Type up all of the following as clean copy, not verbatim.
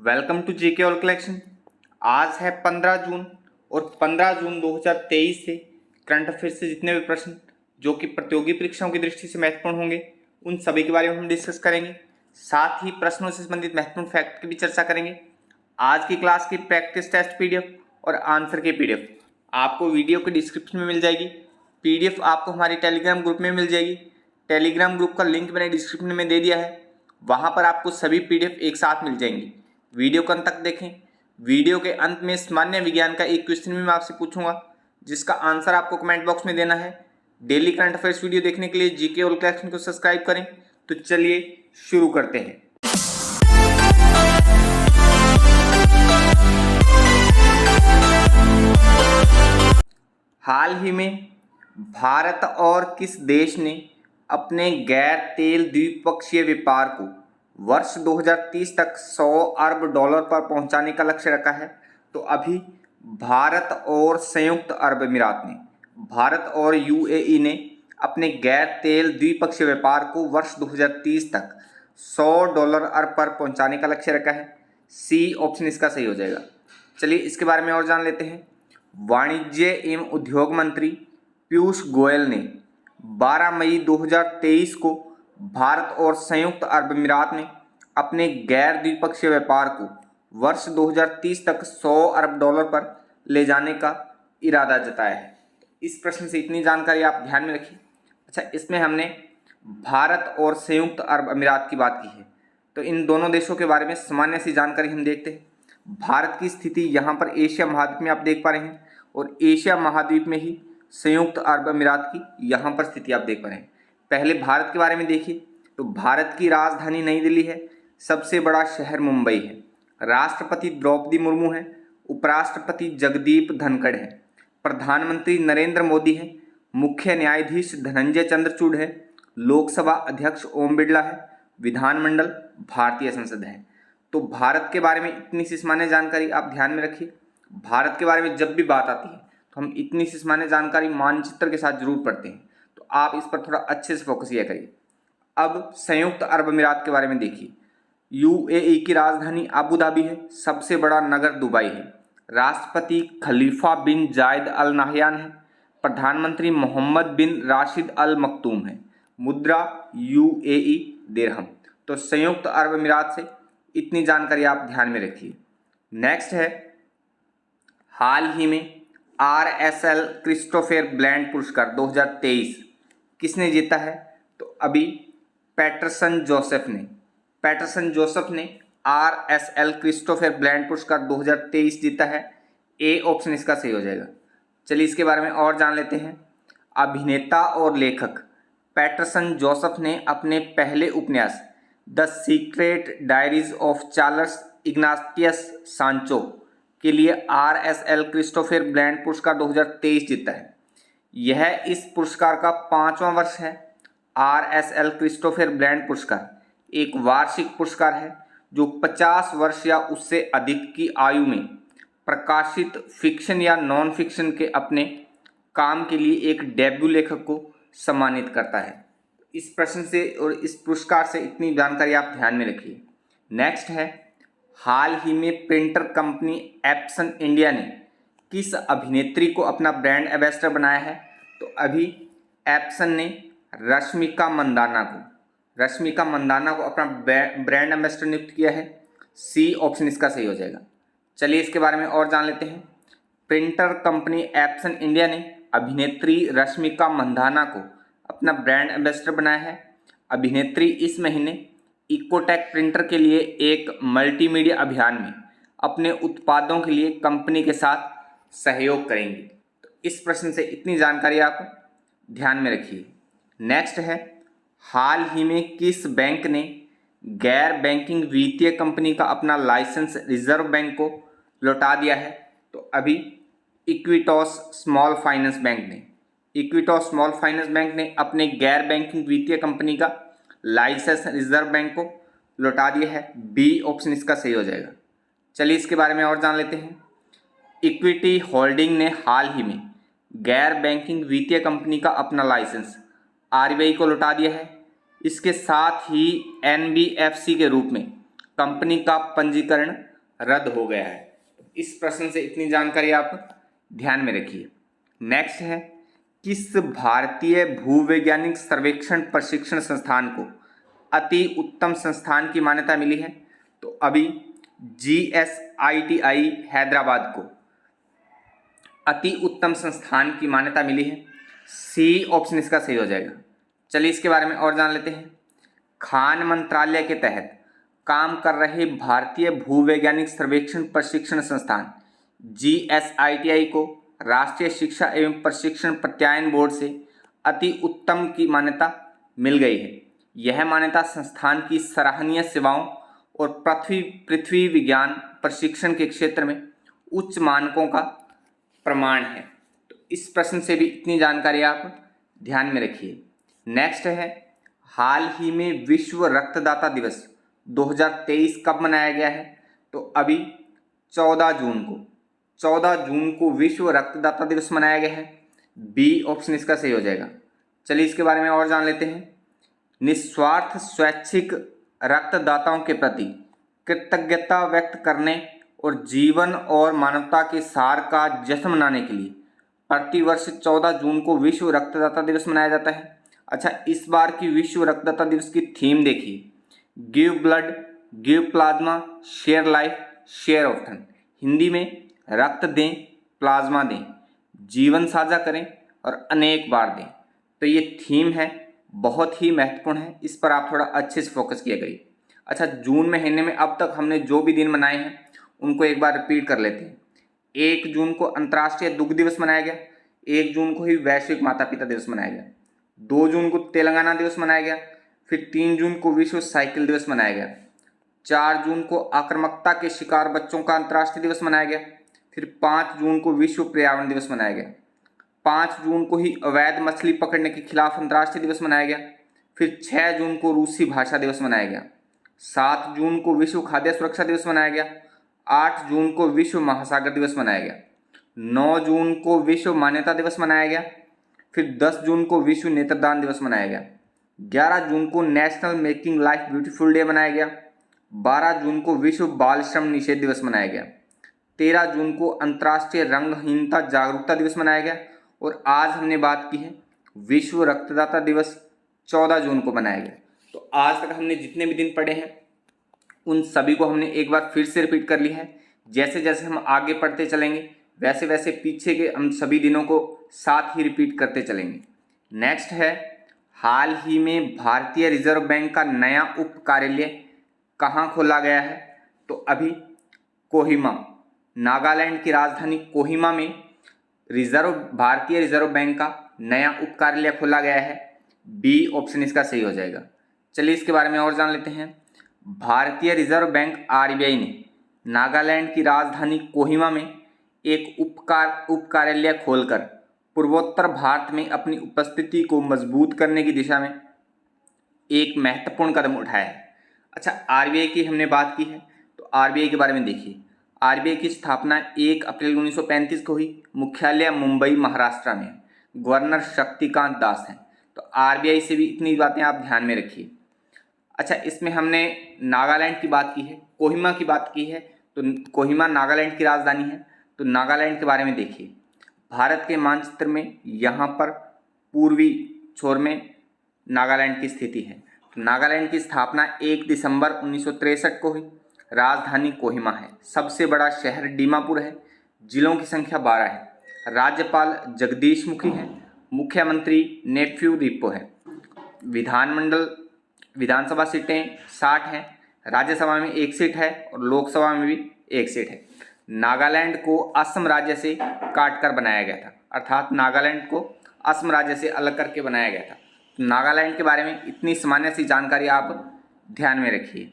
Welcome to GK all collection. आज है 15 जून और 15 जून 2023 से करंट अफेयर्स से जितने भी प्रश्न जो कि प्रतियोगी परीक्षाओं की दृष्टि से महत्वपूर्ण होंगे उन सभी के बारे में हम डिस्कस करेंगे। साथ ही प्रश्नों से संबंधित महत्वपूर्ण फैक्ट की भी चर्चा करेंगे। आज की क्लास की प्रैक्टिस टेस्ट पीडीएफ और आंसर की पीडीएफ आपको वीडियो के डिस्क्रिप्शन में मिल जाएगी। पीडीएफ आपको हमारी टेलीग्राम ग्रुप में मिल जाएगी। टेलीग्राम ग्रुप का लिंक मैंने डिस्क्रिप्शन में दे दिया है, वहां पर आपको सभी पीडीएफ एक साथ मिल जाएंगी। वीडियो को अंत तक देखें। वीडियो के अंत में सामान्य विज्ञान का एक क्वेश्चन भी मैं आपसे पूछूंगा जिसका आंसर आपको कमेंट बॉक्स में देना है। डेली करंट अफेयर्स वीडियो देखने के लिए जीके ऑल कलेक्शन को सब्सक्राइब करें। तो चलिए शुरू करते हैं। हाल ही में भारत और किस देश ने अपने गैर तेल द्विपक्षीय व्यापार को वर्ष 2030 तक 100 अरब डॉलर पर पहुंचाने का लक्ष्य रखा है? तो अभी भारत और संयुक्त अरब अमीरात ने, भारत और यूएई ने अपने गैर तेल द्विपक्षीय व्यापार को वर्ष 2030 तक 100 डॉलर अरब पर पहुंचाने का लक्ष्य रखा है। सी ऑप्शन इसका सही हो जाएगा। चलिए इसके बारे में और जान लेते हैं। वाणिज्य एवं उद्योग मंत्री पीयूष गोयल ने 12 मई 2023 को भारत और संयुक्त अरब अमीरात में अपने गैर द्विपक्षीय व्यापार को वर्ष 2030 तक 100 अरब डॉलर पर ले जाने का इरादा जताया है। इस प्रश्न से इतनी जानकारी आप ध्यान में रखिए। अच्छा, इसमें हमने भारत और संयुक्त अरब अमीरात की बात की है, तो इन दोनों देशों के बारे में सामान्य सी जानकारी हम देखते हैं। भारत की स्थिति यहाँ पर एशिया महाद्वीप में आप देख पा रहे हैं और एशिया महाद्वीप में ही संयुक्त अरब अमीरात की यहाँ पर स्थिति आप देख पा रहे हैं। पहले भारत के बारे में देखिए तो भारत की राजधानी नई दिल्ली है, सबसे बड़ा शहर मुंबई है, राष्ट्रपति द्रौपदी मुर्मू है, उपराष्ट्रपति जगदीप धनखड़ है, प्रधानमंत्री नरेंद्र मोदी है, मुख्य न्यायाधीश धनंजय चंद्रचूड़ है, लोकसभा अध्यक्ष ओम बिरला है, विधानमंडल भारतीय संसद है। तो भारत के बारे में इतनी सी सामान्य जानकारी आप ध्यान में रखिए। भारत के बारे में जब भी बात आती है तो हम इतनी सी सामान्य जानकारी मानचित्र के साथ जरूर पढ़ते हैं, तो आप इस पर थोड़ा अच्छे से फोकस किया करिए। अब संयुक्त अरब अमीरात के बारे में देखिए। यूएई की राजधानी अबू धाबी है, सबसे बड़ा नगर दुबई है, राष्ट्रपति खलीफा बिन जायद अल नाहयान है, प्रधानमंत्री मोहम्मद बिन राशिद अल मखतूम है, मुद्रा यूएई दिरहम। तो संयुक्त अरब अमीरात से इतनी जानकारी आप ध्यान में रखिए। नेक्स्ट है, हाल ही में आरएसएल क्रिस्टोफर ब्लैंड पुरस्कार 2023 किसने जीता है? तो अभी पैटरसन जोसेफ ने आरएसएल क्रिस्टोफर ब्लैंड पुरस्कार 2023 जीता है। ए ऑप्शन इसका सही हो जाएगा। चलिए इसके बारे में और जान लेते हैं। अभिनेता और लेखक पैटरसन जोसेफ ने अपने पहले उपन्यास the secret diaries of Charles Ignatius Sancho के लिए आरएसएल क्रिस्टोफर ब्लैंड पुरस्कार 2023 जीता है। यह इस पुरस्कार का 5वां वर्ष है। आरएसएल क्रिस्टोफर ब्लैंड पुरस्कार एक वार्षिक पुरस्कार है जो 50 वर्ष या उससे अधिक की आयु में प्रकाशित फिक्शन या नॉन फिक्शन के अपने काम के लिए एक डेब्यू लेखक को सम्मानित करता है। इस प्रश्न से और इस पुरस्कार से इतनी जानकारी आप ध्यान में रखिए। नेक्स्ट है, हाल ही में प्रिंटर कंपनी एप्सन इंडिया ने किस अभिनेत्री को अपना ब्रांड एम्बेसडर बनाया है? तो अभी एप्सन ने रश्मिका मंदाना को अपना ब्रांड एम्बेसडर नियुक्त किया है। सी ऑप्शन इसका सही हो जाएगा। चलिए इसके बारे में और जान लेते हैं। प्रिंटर कंपनी एप्सन इंडिया ने अभिनेत्री रश्मिका मंदाना को अपना ब्रांड एम्बेसडर बनाया है। अभिनेत्री इस महीने इकोटेक प्रिंटर के लिए एक मल्टीमीडिया अभियान में अपने उत्पादों के लिए कंपनी के साथ सहयोग करेंगी। तो इस प्रश्न से इतनी जानकारी आप ध्यान में रखिए। नेक्स्ट है, हाल ही में किस बैंक ने गैर बैंकिंग वित्तीय कंपनी का अपना लाइसेंस रिजर्व बैंक को लौटा दिया है? तो अभी इक्विटोस स्मॉल फाइनेंस बैंक ने अपने गैर बैंकिंग वित्तीय कंपनी का लाइसेंस रिजर्व बैंक को लौटा दिया है। बी ऑप्शन इसका सही हो जाएगा। चलिए इसके बारे में और जान लेते हैं। इक्विटी होल्डिंग ने हाल ही में गैर बैंकिंग वित्तीय कंपनी का अपना लाइसेंस आरबीआई को लौटा दिया है। इसके साथ ही एनबीएफसी के रूप में कंपनी का पंजीकरण रद्द हो गया है। इस प्रश्न से इतनी जानकारी आप ध्यान में रखिए। नेक्स्ट है, किस भारतीय भूवैज्ञानिक सर्वेक्षण प्रशिक्षण संस्थान को अति उत्तम संस्थान की मान्यता मिली है? तो अभी GSITI हैदराबाद को अति उत्तम संस्थान की मान्यता मिली है। सी ऑप्शन इसका सही हो जाएगा। चलिए इसके बारे में और जान लेते हैं। खान मंत्रालय के तहत काम कर रहे भारतीय भूवैज्ञानिक सर्वेक्षण प्रशिक्षण संस्थान GSITI को राष्ट्रीय शिक्षा एवं प्रशिक्षण प्रत्यायन बोर्ड से अति उत्तम की मान्यता मिल गई है। यह मान्यता संस्थान की सराहनीय सेवाओं और पृथ्वी विज्ञान प्रशिक्षण के क्षेत्र में उच्च मानकों का प्रमाण है। तो इस प्रश्न से भी इतनी जानकारी आप ध्यान में रखिए। नेक्स्ट है, हाल ही में विश्व रक्तदाता दिवस 2023 कब मनाया गया है? तो अभी 14 जून को विश्व रक्तदाता दिवस मनाया गया है। बी ऑप्शन इसका सही हो जाएगा। चलिए इसके बारे में और जान लेते हैं। निस्वार्थ स्वैच्छिक रक्तदाताओं के प्रति कृतज्ञता व्यक्त करने और जीवन और मानवता के सार का जश्न मनाने के लिए प्रतिवर्ष 14 जून को विश्व रक्तदाता दिवस मनाया जाता है। अच्छा, इस बार की विश्व रक्तदाता दिवस की थीम देखिए, give blood, give plasma, share life, share often. Hindi में रक्त दें, प्लाज्मा दें, जीवन साझा करें और अनेक बार दें। तो ये थीम है, बहुत ही महत्वपूर्ण है, इस पर आप थोड़ा अच्छे से फोकस किया करिए। अच्छा, जून महीने में अब तक हमने जो भी दिन मनाए हैं उनको एक बार रिपीट कर लेते हैं। 1 जून को अंतर्राष्ट्रीय दुग्ध दिवस मनाया गया। 1 जून को ही वैश्विक माता पिता दिवस मनाया गया। 2 जून को तेलंगाना दिवस मनाया गया। फिर 3 जून को विश्व साइकिल दिवस मनाया गया। 4 जून को आक्रामकता के शिकार बच्चों का अंतर्राष्ट्रीय दिवस मनाया गया। फिर 5 जून को विश्व पर्यावरण दिवस मनाया गया। 5 जून को ही अवैध मछली पकड़ने के खिलाफ अंतर्राष्ट्रीय दिवस मनाया गया। फिर 6 जून को रूसी भाषा दिवस मनाया गया। 7 जून को विश्व खाद्य सुरक्षा दिवस मनाया गया। 8 जून को विश्व महासागर दिवस मनाया गया। 9 जून को विश्व मान्यता दिवस मनाया गया। फिर 10 जून को विश्व नेत्रदान दिवस मनाया गया। 11 जून को national making life beautiful day मनाया गया। 12 जून को विश्व बाल श्रम निषेध दिवस मनाया गया। 13 जून को अंतर्राष्ट्रीय रंगहीनता जागरूकता दिवस मनाया गया। और आज हमने बात की है विश्व रक्तदाता दिवस 14 जून को मनाया गया। तो आज तक हमने जितने भी दिन पढ़े हैं उन सभी को हमने एक बार फिर से रिपीट कर लिया है। जैसे जैसे हम आगे पढ़ते चलेंगे वैसे वैसे पीछे के हम सभी दिनों को साथ ही रिपीट करते चलेंगे। नेक्स्ट है, हाल ही में भारतीय रिजर्व बैंक का नया उप कार्यालय कहाँ खोला गया है? तो अभी कोहिमा, नागालैंड की राजधानी कोहिमा में भारतीय रिजर्व बैंक का नया उप कार्यालय खोला गया है। बी ऑप्शन इसका सही हो जाएगा। चलिए इसके बारे में और जान लेते हैं। भारतीय रिजर्व बैंक RBI ने नागालैंड की राजधानी कोहिमा में एक उप कार्यालय खोलकर पूर्वोत्तर भारत में अपनी उपस्थिति को मजबूत करने की दिशा में एक महत्वपूर्ण कदम उठाया है। अच्छा, RBI की हमने बात की है तो RBI के बारे में देखिए। RBI की स्थापना 1 अप्रैल 1935 को हुई। मुख्यालय मुंबई महाराष्ट्र में। गवर्नर शक्तिकांत दास हैं। तो RBI से भी इतनी बातें आप ध्यान में रखिए। अच्छा, इसमें हमने नागालैंड की बात की है, कोहिमा की बात की है। तो कोहिमा नागालैंड की राजधानी है। तो नागालैंड के बारे में देखिए। भारत के मानचित्र में यहाँ पर पूर्वी छोर में नागालैंड की स्थिति है। तो नागालैंड की स्थापना 1 दिसंबर 1963 को हुई। राजधानी कोहिमा है। सबसे बड़ा शहर दीमापुर है। जिलों की संख्या 12 है। राज्यपाल जगदीश मुखी है। मुख्यमंत्री नेफ्यू रिपो है। विधानसभा सीटें 60 हैं। राज्यसभा में 1 सीट है और लोकसभा में भी 1 सीट है। नागालैंड को असम राज्य से काटकर बनाया गया था, अर्थात नागालैंड को असम राज्य से अलग करके बनाया गया था। तो नागालैंड के बारे में इतनी सामान्य सी जानकारी आप ध्यान में रखिए।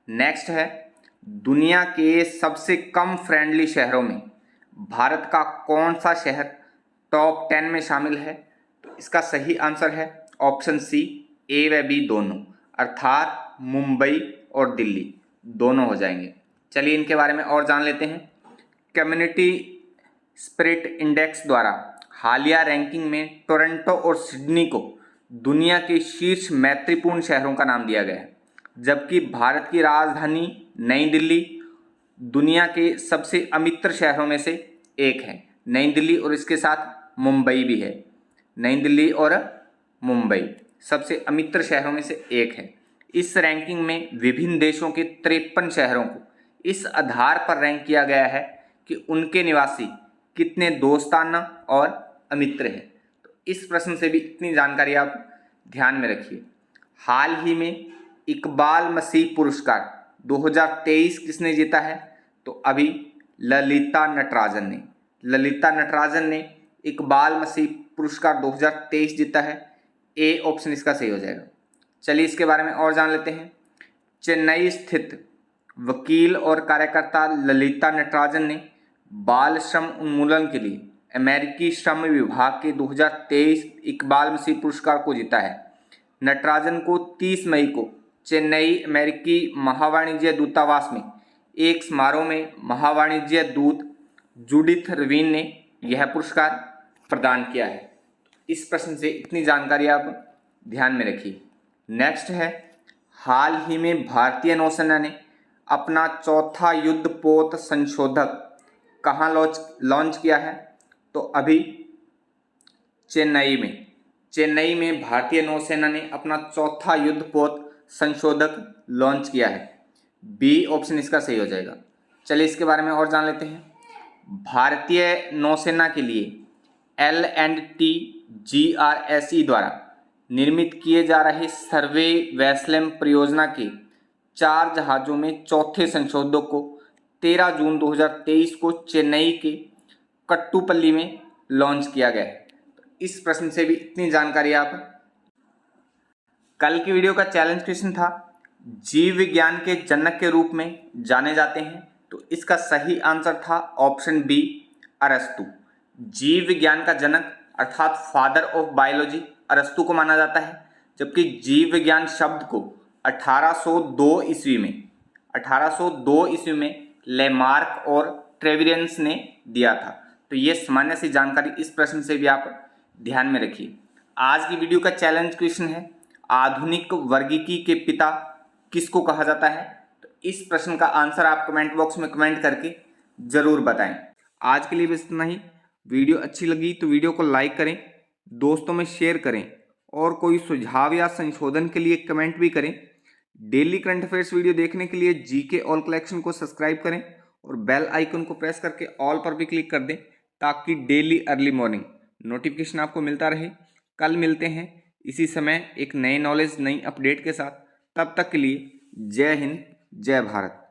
नेक्स्ट है, दुनिया के सबसे कम फ्रेंडली शहरों में भारत का कौन सा शहर टॉप 10 में शामिल है? तो इसका सही आंसर है ऑप्शन सी, A व B दोनों, अर्थात मुंबई और दिल्ली दोनों हो जाएंगे। चलिए इनके बारे में और जान लेते हैं। कम्युनिटी स्पिरिट इंडेक्स द्वारा हालिया रैंकिंग में टोरंटो और सिडनी को दुनिया के शीर्ष मैत्रीपूर्ण शहरों का नाम दिया गया है, जबकि भारत की राजधानी नई दिल्ली दुनिया के सबसे अमित्र शहरों में से एक है। नई दिल्ली और इसके साथ मुंबई भी है। नई दिल्ली और मुंबई सबसे अमित्र शहरों में से एक है। इस रैंकिंग में विभिन्न देशों के 53 शहरों को इस आधार पर रैंक किया गया है कि उनके निवासी कितने दोस्ताना और अमित्र हैं। तो इस प्रश्न से भी इतनी जानकारी आप ध्यान में रखिए। हाल ही में इकबाल मसीह पुरस्कार 2023 किसने जीता है? तो अभी ललिता नटराजन ने इकबाल मसीह पुरस्कार 2023 जीता है। ए ऑप्शन इसका सही हो जाएगा। चलिए इसके बारे में और जान लेते हैं। चेन्नई स्थित वकील और कार्यकर्ता ललिता नटराजन ने बाल श्रम उन्मूलन के लिए अमेरिकी श्रम विभाग के 2023 इकबाल मसीह पुरस्कार को जीता है। नटराजन को 30 मई को चेन्नई अमेरिकी महावाणिज्य दूतावास में एक समारोह में महावाणिज्य दूत जूडिथ रवीन ने यह पुरस्कार प्रदान किया है। इस प्रश्न से इतनी जानकारी आप ध्यान में रखिए। नेक्स्ट है, हाल ही में भारतीय नौसेना ने अपना चौथा युद्धपोत संशोधक कहाँ लॉन्च किया है? तो अभी चेन्नई में भारतीय नौसेना ने अपना चौथा युद्धपोत संशोधक लॉन्च किया है। बी ऑप्शन इसका सही हो जाएगा। चलिए इसके बारे में और जान लेते हैं। भारतीय नौसेना के लिए L&T GRSE द्वारा निर्मित किए जा रहे सर्वे वैसलम परियोजना के 4 जहाज़ों में चौथे संशोधक को 13 जून 2023 को चेन्नई के कट्टुपल्ली में लॉन्च किया गया है। इस प्रश्न से भी इतनी जानकारी आप। कल की वीडियो का चैलेंज क्वेश्चन था, जीव विज्ञान के जनक के रूप में जाने जाते हैं, तो इसका सही आंसर था ऑप्शन बी, अरस्तु। जीव विज्ञान का जनक अर्थात फादर ऑफ बायोलॉजी अरस्तु को माना जाता है, जबकि जीव विज्ञान शब्द को 1802 ईस्वी में लेमार्क और ट्रेवियंस ने दिया था। तो ये सामान्य सी जानकारी इस प्रश्न से भी आप ध्यान में रखिए। आज की वीडियो का चैलेंज क्वेश्चन है, आधुनिक वर्गीकी के पिता किसको कहा जाता है? तो इस प्रश्न का आंसर आप कमेंट बॉक्स में कमेंट करके जरूर बताएं। आज के लिए बस इतना ही। वीडियो अच्छी लगी तो वीडियो को लाइक करें, दोस्तों में शेयर करें और कोई सुझाव या संशोधन के लिए कमेंट भी करें। डेली करंट अफेयर्स वीडियो देखने के लिए जीके ऑल कलेक्शन को सब्सक्राइब करें और बेल आइकन को प्रेस करके ऑल पर भी क्लिक कर दें, ताकि डेली अर्ली मॉर्निंग नोटिफिकेशन आपको मिलता रहे। कल मिलते हैं इसी समय एक नए नॉलेज नई अपडेट के साथ। तब तक के लिए जय हिंद, जय भारत।